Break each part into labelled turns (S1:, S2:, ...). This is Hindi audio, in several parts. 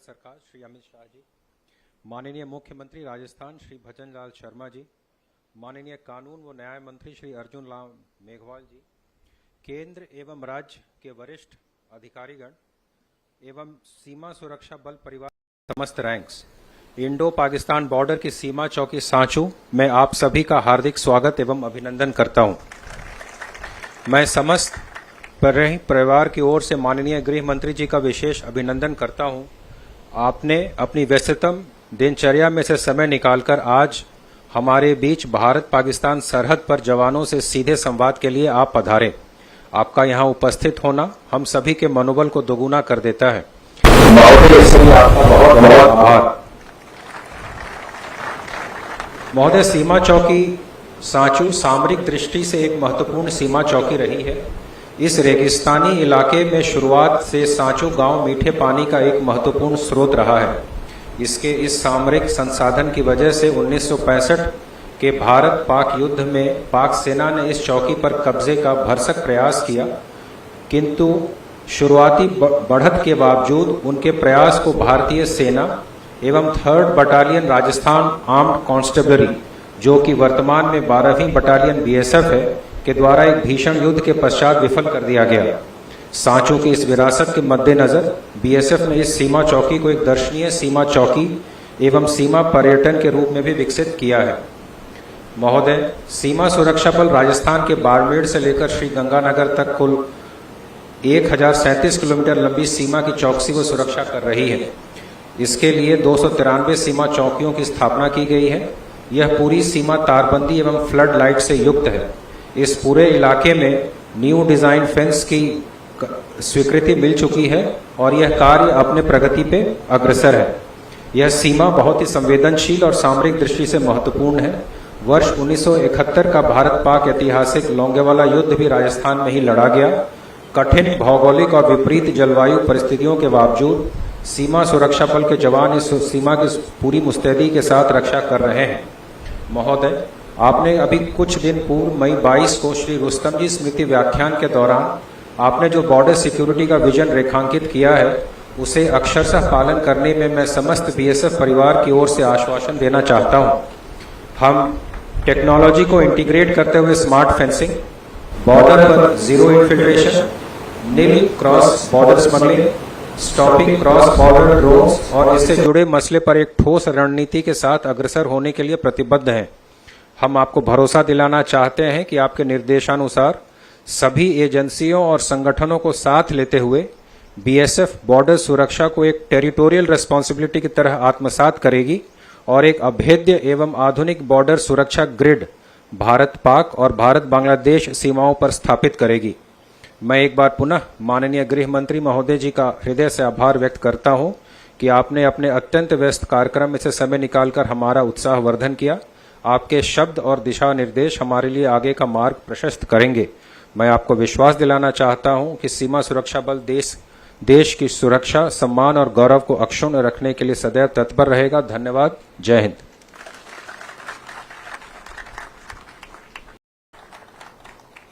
S1: भारत सरकार श्री अमित शाह जी, माननीय मुख्यमंत्री राजस्थान श्री भजन लाल शर्मा जी, माननीय कानून व न्याय मंत्री श्री अर्जुन राम मेघवाल जी, केंद्र एवं राज्य के वरिष्ठ अधिकारीगण एवं सीमा सुरक्षा बल परिवार समस्त रैंक्स, इंडो पाकिस्तान बॉर्डर की सीमा चौकी सांचू में आप सभी का हार्दिक स्वागत एवं अभिनंदन करता हूं। मैं समस्त परिवार की ओर से माननीय गृह मंत्री जी का विशेष अभिनंदन करता हूं। आपने अपनी व्यस्ततम दिनचर्या में से समय निकालकर आज हमारे बीच भारत पाकिस्तान सरहद पर जवानों से सीधे संवाद के लिए आप पधारे। आपका यहां उपस्थित होना हम सभी के मनोबल को दोगुना कर देता है। आपका बहुत बहुत आभार। महोदय, सीमा चौकी सांचू सामरिक दृष्टि से एक महत्वपूर्ण सीमा चौकी रही है। इस रेगिस्तानी इलाके में शुरुआत से सांचू गांव मीठे पानी का एक महत्वपूर्ण स्रोत रहा है। इसके इस सामरिक संसाधन की वजह से 1965 के भारत पाक युद्ध में पाक सेना ने इस चौकी पर कब्जे का भरसक प्रयास किया, किंतु शुरुआती बढ़त के बावजूद उनके प्रयास को भारतीय सेना एवं 3rd battalion Rajasthan armed constabulary, जो कि वर्तमान में 12वीं बटालियन BSF है, के द्वारा एक भीषण युद्ध के पश्चात विफल कर दिया गया। सांचू की इस विरासत के मद्देनजर BSF ने इस सीमा चौकी को एक दर्शनीय सीमा चौकी एवं सीमा पर्यटन के रूप में भी विकसित किया है। महोदय, सीमा सुरक्षा बल राजस्थान के बाड़मेर से लेकर श्री गंगानगर तक कुल 1037 किलोमीटर लंबी सीमा की चौकसी व सुरक्षा कर रही है। इसके लिए 293 सीमा चौकियों की स्थापना की गई है। यह पूरी सीमा तारबंदी एवं फ्लड लाइट से युक्त है। इस पूरे इलाके में न्यू डिजाइन फेंस की स्वीकृति मिल चुकी है और यह कार्य अपने प्रगति पे अग्रसर है। यह सीमा बहुत ही संवेदनशील और सामरिक दृष्टि से महत्वपूर्ण है। वर्ष 1971 का भारत पाक ऐतिहासिक लोंगेवाला युद्ध भी राजस्थान में ही लड़ा गया। कठिन भौगोलिक और विपरीत जलवायु परिस्थितियों के बावजूद सीमा सुरक्षा बल के जवान इस सीमा की पूरी मुस्तैदी के साथ रक्षा कर रहे हैं। महोदय, आपने अभी कुछ दिन पूर्व मई 22 को श्री रुस्तम जी स्मृति व्याख्यान के दौरान आपने जो बॉर्डर सिक्योरिटी का विजन रेखांकित किया है, उसे अक्षरशः पालन करने में मैं समस्त BSF परिवार की ओर से आश्वासन देना चाहता हूं। हम टेक्नोलॉजी को इंटीग्रेट करते हुए स्मार्ट फेंसिंग, बॉर्डर पर zero infiltration, nil cross border smuggling, stopping cross border drones और इससे जुड़े मसले पर एक ठोस रणनीति के साथ अग्रसर होने के लिए प्रतिबद्ध हैं। हम आपको भरोसा दिलाना चाहते हैं कि आपके निर्देशानुसार सभी एजेंसियों और संगठनों को साथ लेते हुए BSF बॉर्डर सुरक्षा को एक टेरिटोरियल रिस्पॉन्सिबिलिटी की तरह आत्मसात करेगी और एक अभेद्य एवं आधुनिक बॉर्डर सुरक्षा ग्रिड भारत पाक और भारत बांग्लादेश सीमाओं पर स्थापित करेगी। मैं एक बार पुनः माननीय गृह मंत्री महोदय जी का हृदय से आभार व्यक्त करता हूं कि आपने अपने अत्यंत व्यस्त कार्यक्रम में से समय निकालकर हमारा उत्साहवर्धन किया। आपके शब्द और दिशा निर्देश हमारे लिए आगे का मार्ग प्रशस्त करेंगे। मैं आपको विश्वास दिलाना चाहता हूं कि सीमा सुरक्षा बल देश की सुरक्षा, सम्मान और गौरव को अक्षुण्ण रखने के लिए सदैव तत्पर रहेगा। धन्यवाद। जय हिंद।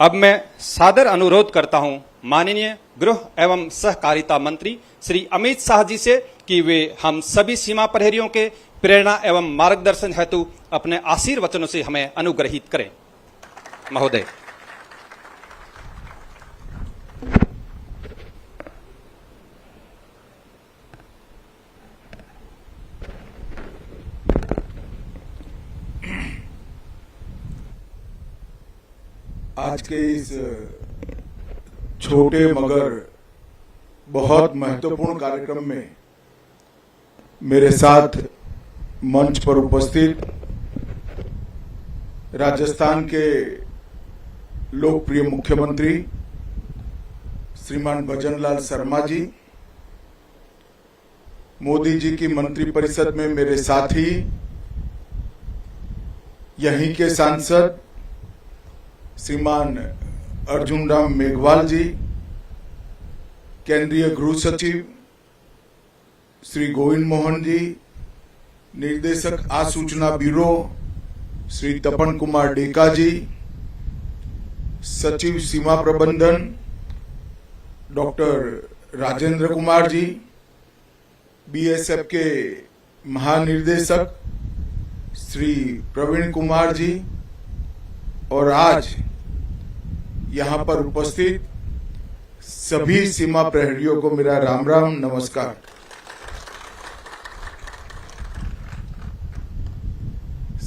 S2: अब मैं सादर अनुरोध करता हूं माननीय गृह एवं सहकारिता मंत्री श्री अमित शाह जी से कि वे हम सभी सीमा प्रहरियों के प्रेरणा एवं मार्गदर्शन हेतु अपने आशीर्वचनों से हमें अनुग्रहित करें। महोदय।
S3: आज के इस छोटे मगर बहुत महत्वपूर्ण कार्यक्रम में मेरे साथ मंच पर उपस्थित राजस्थान के लोकप्रिय मुख्यमंत्री श्रीमान भजन लाल शर्मा जी, मोदी जी की मंत्रिपरिषद में मेरे साथी, यहीं के सांसद श्रीमान अर्जुन राम मेघवाल जी, केंद्रीय गृह सचिव श्री गोविंद मोहन जी, निर्देशक आसूचना ब्यूरो श्री तपन कुमार डेका जी, सचिव सीमा प्रबंधन डॉक्टर राजेंद्र कुमार जी, बीएसएफ के महानिर्देशक श्री प्रवीण कुमार जी और आज यहाँ पर उपस्थित सभी सीमा प्रहरियों को मेरा राम राम नमस्कार।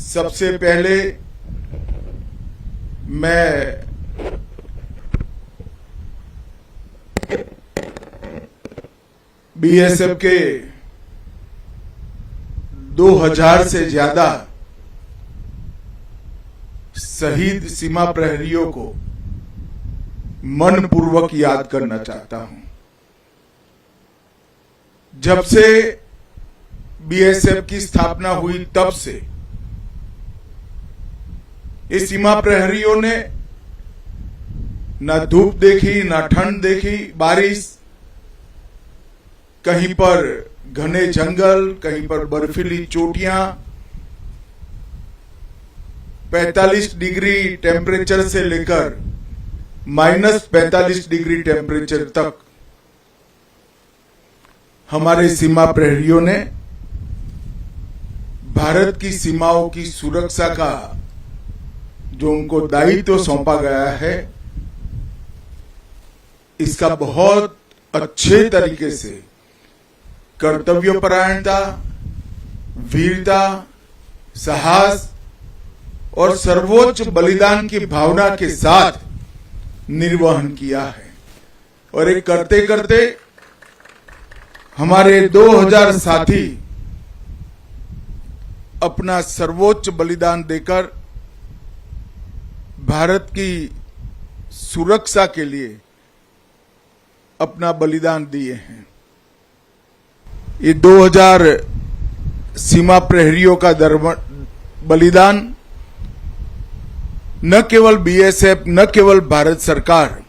S3: सबसे पहले मैं बीएसएफ के 2000 से ज्यादा शहीद सीमा प्रहरियों को मनपूर्वक याद करना चाहता हूं। जब से बीएसएफ की स्थापना हुई तब से इस सीमा प्रहरियों ने न धूप देखी, न ठंड देखी, बारिश, कहीं पर घने जंगल, कहीं पर बर्फीली चोटियां, 45 डिग्री टेम्परेचर से लेकर -45 डिग्री टेम्परेचर तक हमारे सीमा प्रहरियों ने भारत की सीमाओं की सुरक्षा का जो उनको दायित्व सौंपा गया है, इसका बहुत अच्छे तरीके से कर्तव्यपरायणता, वीरता, साहस और सर्वोच्च बलिदान की भावना के साथ निर्वहन किया है। और ये करते करते हमारे 2000 साथी अपना सर्वोच्च बलिदान देकर भारत की सुरक्षा के लिए अपना बलिदान दिए हैं। ये 2000 सीमा प्रहरियों का बलिदान न केवल बीएसएफ, न केवल भारत सरकार,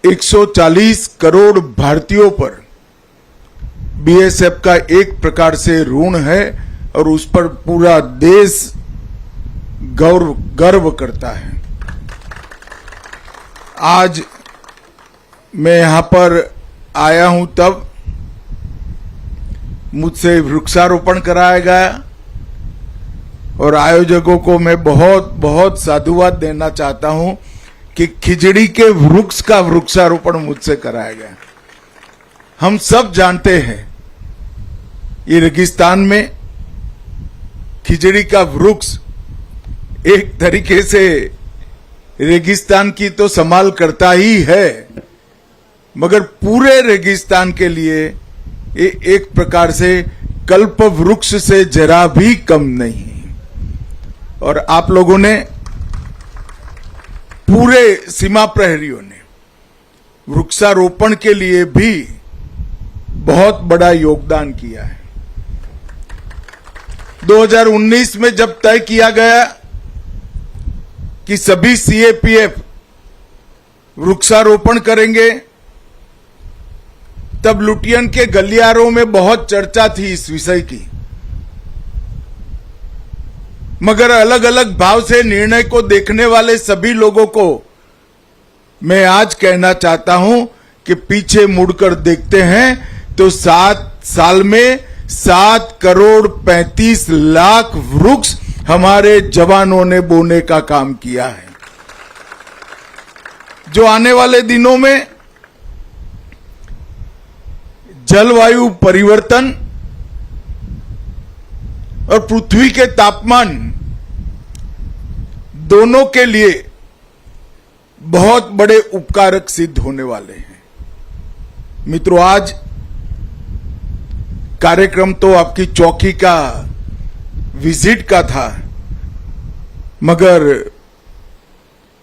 S3: 140 करोड़ भारतीयों पर बीएसएफ का एक प्रकार से ऋण है और उस पर पूरा देश गर्व करता है। आज मैं यहां पर आया हूं तब मुझसे वृक्षारोपण कराया गया और आयोजकों को मैं बहुत बहुत साधुवाद देना चाहता हूं कि खिजड़ी के वृक्ष का वृक्षारोपण मुझसे कराया गया। हम सब जानते हैं ये रेगिस्तान में खिजड़ी का वृक्ष एक तरीके से रेगिस्तान की तो संभाल करता ही है, मगर पूरे रेगिस्तान के लिए ये एक प्रकार से कल्प वृक्ष से जरा भी कम नहीं। और आप लोगों ने, पूरे सीमा प्रहरियों ने वृक्षारोपण के लिए भी बहुत बड़ा योगदान किया है। 2019 में जब तय किया गया कि सभी सीएपीएफ वृक्षारोपण करेंगे, तब लुटियन के गलियारों में बहुत चर्चा थी इस विषय की, मगर अलग अलग भाव से निर्णय को देखने वाले सभी लोगों को मैं आज कहना चाहता हूं कि पीछे मुड़कर देखते हैं तो 7 साल में 7 करोड़ 35 लाख वृक्ष हमारे जवानों ने बोने का काम किया है, जो आने वाले दिनों में जलवायु परिवर्तन और पृथ्वी के तापमान दोनों के लिए बहुत बड़े उपकारक सिद्ध होने वाले हैं। मित्रों, आज कार्यक्रम तो आपकी चौकी का विजिट का था, मगर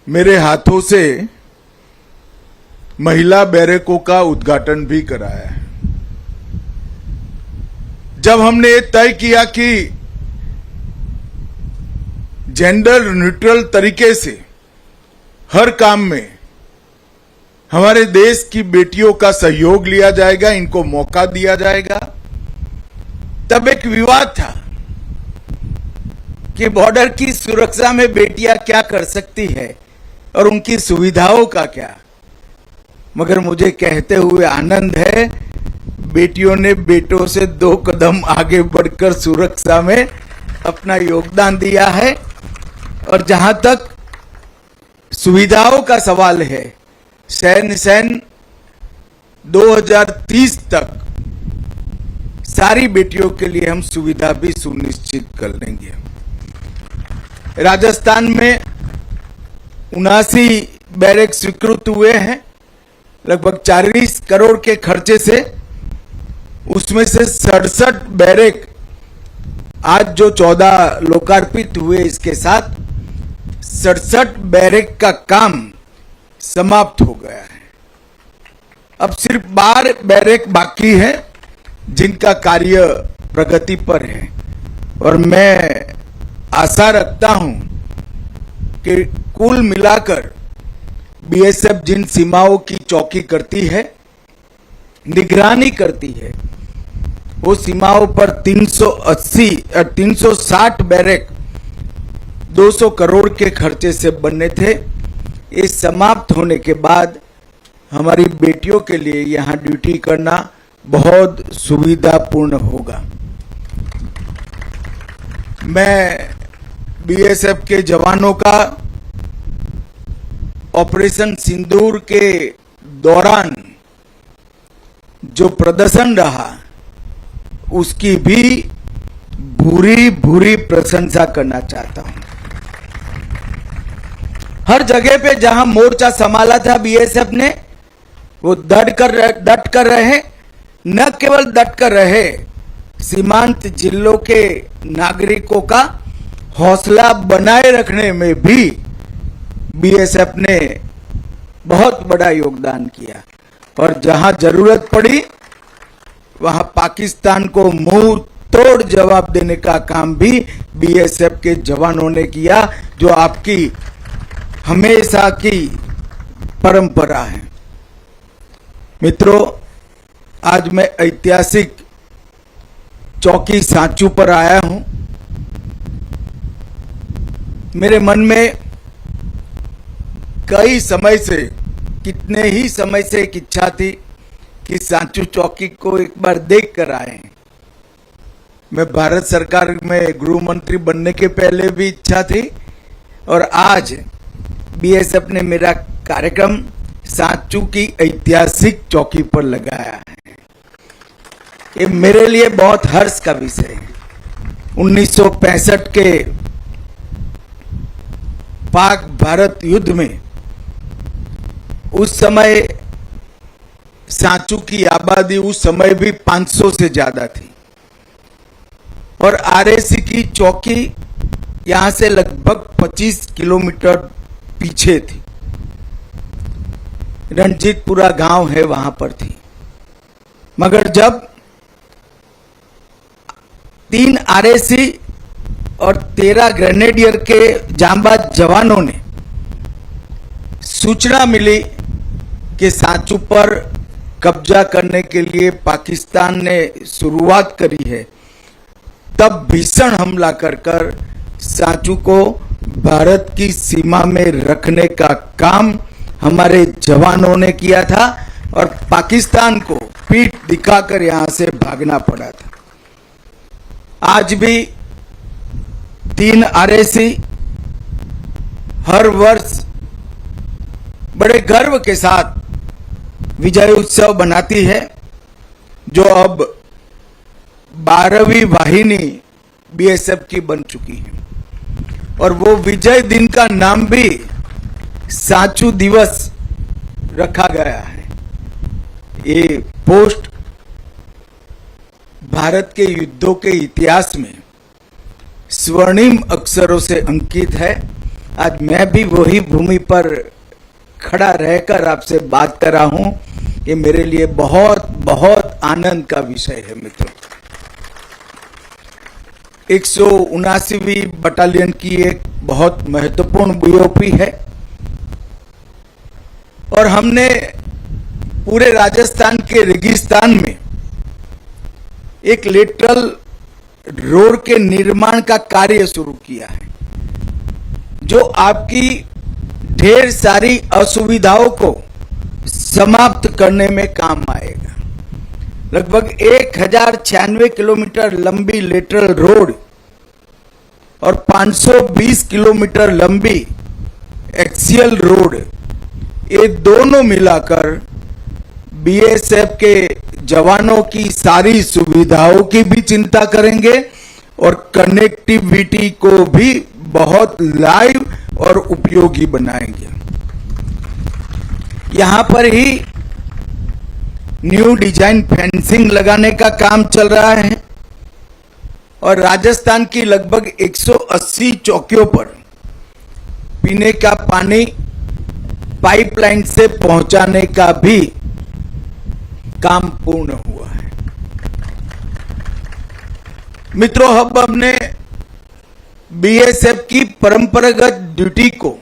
S3: मेरे हाथों से महिला बैरकों का उद्घाटन भी कराया है। जब हमने ये तय किया कि जेंडर न्यूट्रल तरीके से हर काम में हमारे देश की बेटियों का सहयोग लिया जाएगा, इनको मौका दिया जाएगा, तब एक विवाद था कि बॉर्डर की सुरक्षा में बेटियां क्या कर सकती है और उनकी सुविधाओं का क्या। मगर मुझे कहते हुए आनंद है, बेटियों ने बेटों से 2 कदम आगे बढ़कर सुरक्षा में अपना योगदान दिया है। और जहां तक सुविधाओं का सवाल है, सैन 2030 तक सारी बेटियों के लिए हम सुविधा भी सुनिश्चित कर लेंगे। राजस्थान में 79 बैरक स्वीकृत हुए हैं लगभग 40 करोड़ के खर्चे से। उसमें से 67 बैरक आज जो 14 लोकार्पित हुए, इसके साथ 67 बैरक का काम समाप्त हो गया है। अब सिर्फ 12 बैरक बाकी है जिनका कार्य प्रगति पर है। और मैं आशा रखता हूं कि कुल मिलाकर बीएसएफ जिन सीमाओं की चौकी करती है, निगरानी करती है, वो सीमाओं पर 360 बैरक 200 करोड़ के खर्चे से बनने थे। ये समाप्त होने के बाद हमारी बेटियों के लिए यहां ड्यूटी करना बहुत सुविधापूर्ण होगा। मैं बीएसएफ के जवानों का ऑपरेशन सिंदूर के दौरान जो प्रदर्शन रहा, उसकी भी भूरी प्रशंसा करना चाहता हूं। हर जगह पे जहां मोर्चा संभाला था बीएसएफ ने, वो डट कर रहे, न केवल डट कर रहे, सीमांत जिलों के नागरिकों का हौसला बनाए रखने में भी बीएसएफ ने बहुत बड़ा योगदान किया। और जहां जरूरत पड़ी वहां पाकिस्तान को मुंह तोड़ जवाब देने का काम भी बीएसएफ के जवानों ने किया, जो आपकी हमेशा की परंपरा है। मित्रों, आज मैं ऐतिहासिक चौकी सांचू पर आया हूं। मेरे मन में कई समय से, कितने ही समय से एक इच्छा थी कि सांचू चौकी को एक बार देख कर आए। मैं भारत सरकार में गृह मंत्री बनने के पहले भी इच्छा थी, और आज बीएसएफ ने मेरा कार्यक्रम सांचू की ऐतिहासिक चौकी पर लगाया है। ये मेरे लिए बहुत हर्ष का विषय है। 1965 के पाक भारत युद्ध में उस समय सांचू की आबादी उस समय भी 500 से ज्यादा थी, और आरएसी की चौकी यहां से लगभग 25 किलोमीटर पीछे थी। रणजीतपुरा गांव है, वहां पर थी। मगर जब 3 आरएसी और 13 ग्रेनेडियर के जांबाज जवानों ने सूचना मिली कि सांचू पर कब्जा करने के लिए पाकिस्तान ने शुरुआत करी है, तब भीषण हमला कर सांचू को भारत की सीमा में रखने का काम हमारे जवानों ने किया था, और पाकिस्तान को पीठ दिखाकर यहां से भागना पड़ा था। आज भी 3 आरएसी हर वर्ष बड़े गर्व के साथ विजय उत्सव बनाती है, जो अब 12वीं वाहिनी बीएसएफ की बन चुकी है। और वो विजय दिन का नाम भी सांचू दिवस रखा गया है। ये पोस्ट भारत के युद्धों के इतिहास में स्वर्णिम अक्षरों से अंकित है। आज मैं भी वही भूमि पर खड़ा रहकर आपसे बात कर रहा हूं। ये मेरे लिए बहुत बहुत आनंद का विषय है। मित्रों, 179वीं बटालियन की एक बहुत महत्वपूर्ण बीओपी है, और हमने पूरे राजस्थान के रेगिस्तान में एक लेटरल रोड के निर्माण का कार्य शुरू किया है, जो आपकी ढेर सारी असुविधाओं को समाप्त करने में काम आएगा।
S4: लगभग 1096 किलोमीटर लंबी लेटरल रोड और 520 किलोमीटर लंबी एक्सियल रोड, ये दोनों मिलाकर बीएसएफ के जवानों की सारी सुविधाओं की भी चिंता करेंगे और कनेक्टिविटी को भी बहुत लाइव और उपयोगी बनाएंगे। यहां पर ही न्यू डिजाइन फेंसिंग लगाने का काम चल रहा है और राजस्थान की लगभग 180 चौकियों पर पीने का पानी पाइपलाइन से पहुंचाने का भी काम पूर्ण हुआ है। मित्रों, अब हमने बीएसएफ की परंपरागत ड्यूटी को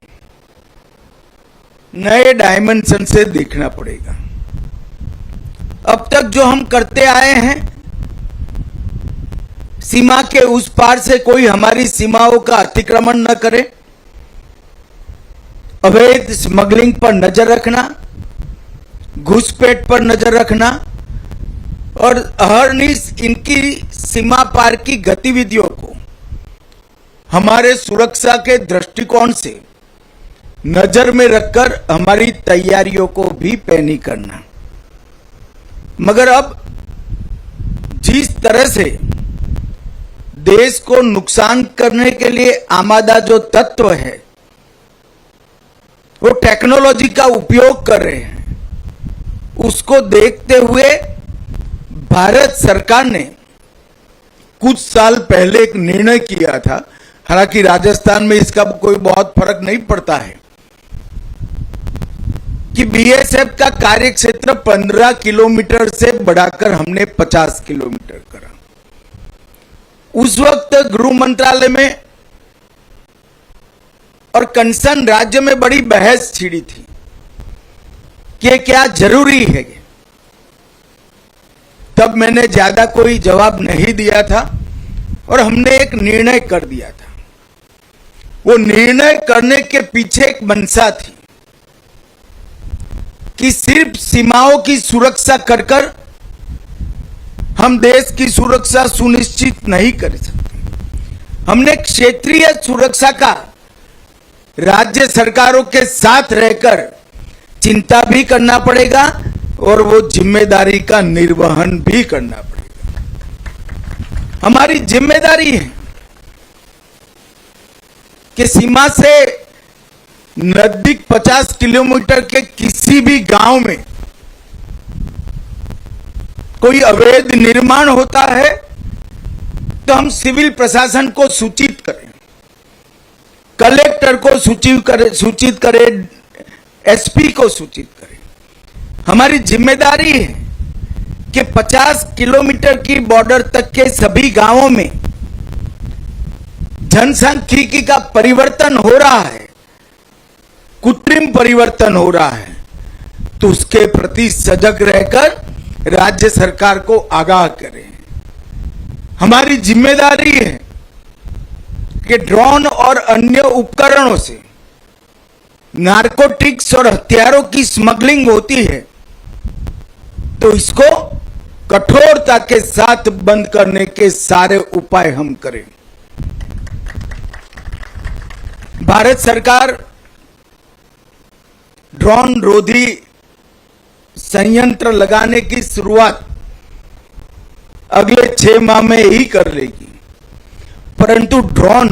S4: नए डायमेंशन से देखना पड़ेगा। अब तक जो हम करते आए हैं, सीमा के उस पार से कोई हमारी सीमाओं का अतिक्रमण न करे, अवैध स्मगलिंग पर नजर रखना, घुसपैठ पर नजर रखना और अहरनिश इनकी सीमा पार की गतिविधियों को हमारे सुरक्षा के दृष्टिकोण से नजर में रखकर हमारी तैयारियों को भी पैनी करना। मगर अब जिस तरह से देश को नुकसान करने के लिए आमादा जो तत्व है वो टेक्नोलॉजी का उपयोग कर रहे हैं, उसको देखते हुए भारत सरकार ने कुछ साल पहले एक निर्णय किया था, हालांकि राजस्थान में इसका कोई बहुत फर्क नहीं पड़ता है, कि बीएसएफ का कार्य क्षेत्र 15 किलोमीटर से बढ़ाकर हमने 50 किलोमीटर करा। उस वक्त गृह मंत्रालय में और कंसर्न राज्य में बड़ी बहस छिड़ी थी कि क्या जरूरी है। तब मैंने ज्यादा कोई जवाब नहीं दिया था और हमने एक निर्णय कर दिया था। वो निर्णय करने के पीछे एक मंशा थी कि सिर्फ सीमाओं की सुरक्षा कर कर हम देश की सुरक्षा सुनिश्चित नहीं कर सकते। हमने क्षेत्रीय सुरक्षा का राज्य सरकारों के साथ रहकर चिंता भी करना पड़ेगा और वो जिम्मेदारी का निर्वहन भी करना पड़ेगा। हमारी जिम्मेदारी है कि सीमा से नजदीक 50 किलोमीटर के किसी भी गांव में कोई अवैध निर्माण होता है तो हम सिविल प्रशासन को सूचित करें, कलेक्टर को सूचित करें, एसपी को सूचित करें। हमारी जिम्मेदारी है कि 50 किलोमीटर की बॉर्डर तक के सभी गांवों में जनसांख्यिकी का परिवर्तन हो रहा है, कृत्रिम परिवर्तन हो रहा है, तो उसके प्रति सजग रहकर राज्य सरकार को आगाह करें। हमारी जिम्मेदारी है कि ड्रोन और अन्य उपकरणों से नारकोटिक्स और हथियारों की स्मगलिंग होती है तो इसको कठोरता के साथ बंद करने के सारे उपाय हम करें। भारत सरकार ड्रोन रोधी संयंत्र लगाने की शुरुआत अगले 6 माह में ही कर लेगी, परंतु ड्रोन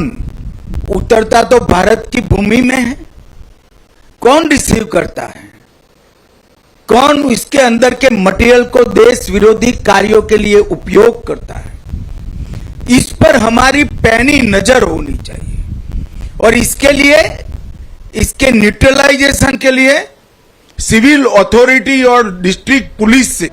S4: उतरता तो भारत की भूमि में है। कौन रिसीव करता है, कौन इसके अंदर के मटेरियल को देश विरोधी कार्यों के लिए उपयोग करता है, इस पर हमारी पैनी नजर होनी चाहिए। और इसके लिए, इसके न्यूट्रलाइजेशन के लिए सिविल अथॉरिटी और डिस्ट्रिक्ट पुलिस से